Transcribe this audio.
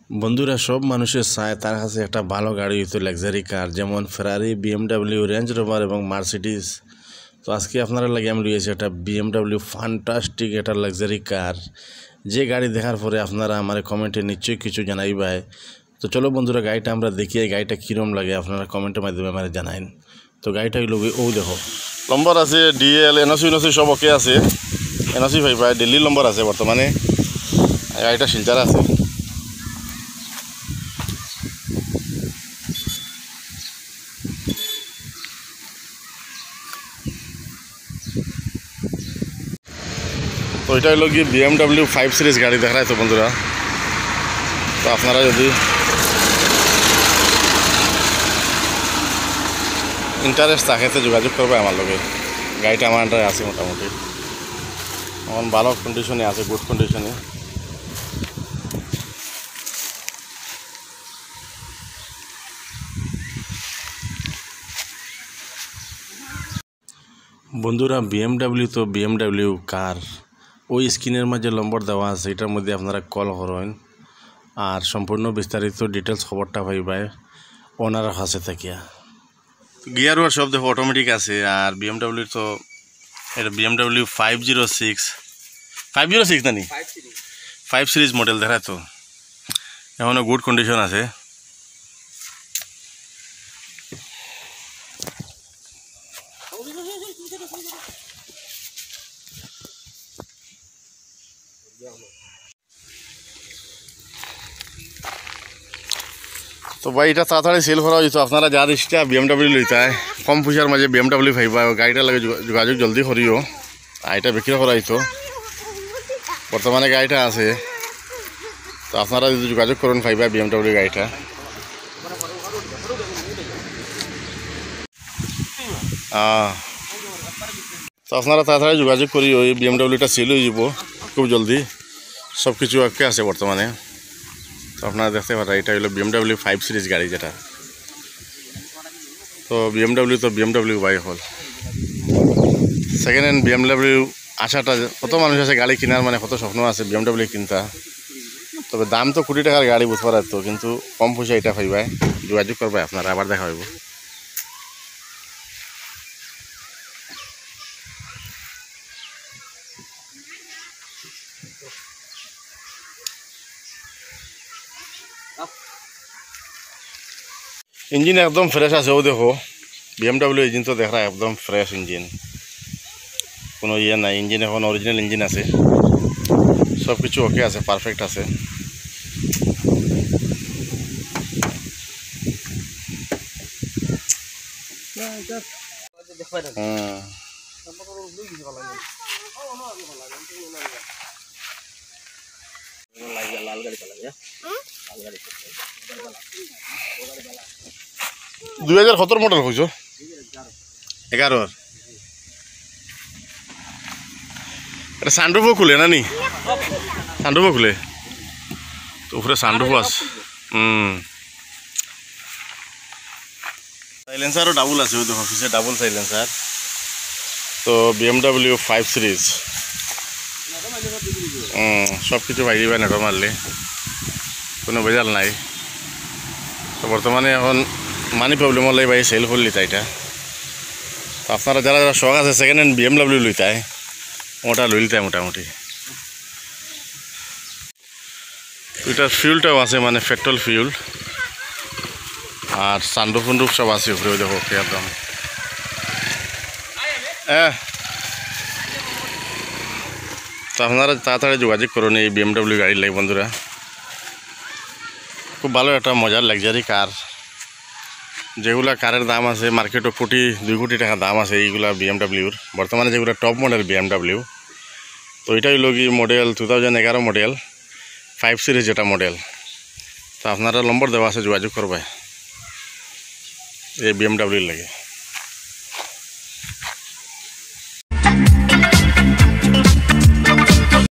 বন্ধুরা, সব মানুষের চায় তার কাছে একটা ভালো গাড়ি হইতো, লাক্সারি কার, যেমন ফেরারি, বিএমডাব্লিউ, রেঞ্জ রোভার এবং মার্সিডিজ। তো আজকে আপনারা লাগে আমি লইয়েছি একটা বিএমডাব্লিউ ফান্টাস্টিক একটা লাক্সারি কার, যে গাড়ি দেখার পরে আপনারা আমার কমেন্টে নিশ্চয়ই কিছু জানাইবাই। তো চলো বন্ধুরা, গাড়িটা আমরা দেখি, এই গাড়িটা কীরকম লাগে আপনারা কমেন্টের মাধ্যমে আমার জানাইন। তো গাড়িটা হইল ও দেখো, নম্বর আছে ডিএল, এনওসি সব ওকে আছে, এনওসি পাইবা, দিল্লির নম্বর আছে, বর্তমানে গাড়িটা শিলচার আছে। তো এটা হলো কি বিএমডাব্লিউ 5 সিরিজ গাড়ি দেখা যায়। তো বন্ধুরা, তো আপনারা যদি ইন্টারেস্ট থাকে তো যোগাযোগ করবে আমার লগে। গাড়িটা আমার আন্ডারে আছে, মোটামুটি এখন ভালো কন্ডিশনে আছে, গুড কন্ডিশনে। বন্ধুরা, বিএমডাব্লিউ তো বিএমডাব্লিউ কার, ওই স্ক্রিনের মাঝে নম্বর দেওয়া আছে, এটার মধ্যে আপনারা কল করেন আর সম্পূর্ণ বিস্তারিত ডিটেলস খবরটা পাইবাই ওনার কাছে থাকিয়া। গিয়ার ওয়ার সব দেখো অটোমেটিক আছে। আর বিএমডাব্লিউ তো এটা বিএমডাব্লিউ 506 নানি 5 সিরিজ মডেল দেখায়। তো এখনও গুড কন্ডিশন আছে। তো ভাই, এটা তাড়াতাড়ি সেল করা হয়েছে। আপনারা যার ইচ্ছা বিএমডাব্লিউ লইতে হয়, কম পয়সার মাঝে বিএমডাব্লিউ পাইবা, গাড়িটা লাগে যোগাযোগ জলদি করিও। আর এটা বিক্রি করা হইতো, বর্তমানে গাড়িটা আছে। তো আপনারা যদি যোগাযোগ করেন পাইবা বিএমডাব্লিউ গাড়িটা। তো আপনারা তাড়াতাড়ি যোগাযোগ করি, ওই বিএমডাব্লিউটা সেল হয়ে যাব খুব জলদি। সব কিছু একে আছে বর্তমানে। তো আপনারা দেখতে পারেন, এটা হলো বিএমডাব্লিউ 5 সিরিজ গাড়ি যেটা। তো বিএমডাব্লিউ বাইক হল সেকেন্ড হ্যান্ড বিএমডাব্লিউ আশাটা, কত মানুষ আছে গাড়ি কেনার, মানে কত স্বপ্ন আছে বিএমডাব্লিউ কিনতা। তবে দাম তো কোটি টাকার গাড়ি বুঝতে পারার, তো কিন্তু কম পয়সা এটা পাইবাই, যোগাযোগ করবে আপনারা, আবার দেখা হইব। ইঞ্জিন একদম ফ্রেশ আছে, ও দেখো বিএমডাব্লিউ ইঞ্জিন তো দেখা একদম ফ্রেশ ইঞ্জিন, কোনো ইয়ে নাই। ইঞ্জিন এখন অরিজিনাল ইঞ্জিন আছে, সব কিছু ওকে আছে, পারফেক্ট আছে। দুই 2017 মডেল হয়েছ, 11। এটা সানরুফও খুলে না নি, সানরুফও খুলে, তো উপরে সানরুফও আছে। সাইলেন্সারও ডাবল আছে, ওই দেখো পিছিয়ে ডাবল সাইলেন্সার। তো বিএমডাব্লিউ 5 সিরিজ সব কিছু পাইবা নেটো মারলে, কোনো ভেজাল নাই। তো বর্তমানে এখন মানি প্রবলেম হলে ভাই সেল করলি তাইটা। তো আপনারা যারা যারা শখ আছে সেকেন্ড হ্যান্ড বিএমডাব্লিউ লইতায়, ওটা লইলিতায় মোটামুটি। এটার ফিউলটাও আছে, মানে পেট্রোল ফিউল, আর সানরুফ ফুনরুফ সব আছে উপরে, ওই দেখো একদম। তো আপনারা তাড়াতাড়ি যোগাযোগ করুন এই বিএমডাব্লিউ গাড়ি লাগে বন্ধুরা। খুব ভালো একটা মজার লাক্সারি কার, যেগুলা কারের দাম আছে মার্কেটও 2 কোটি টাকা দাম আছে এইগুলা বিএমডাব্লিউর, বর্তমানে যেগুলো টপ মডেল বিএমডাব্লিউ। তো এটাই হলো কি মডেল 2011 মডেল 5 সিরিজ যেটা মডেল। তো আপনারা নম্বর দেওয়া আছে, যোগাযোগ করবে এই বিএমডাব্লিউর লাগে।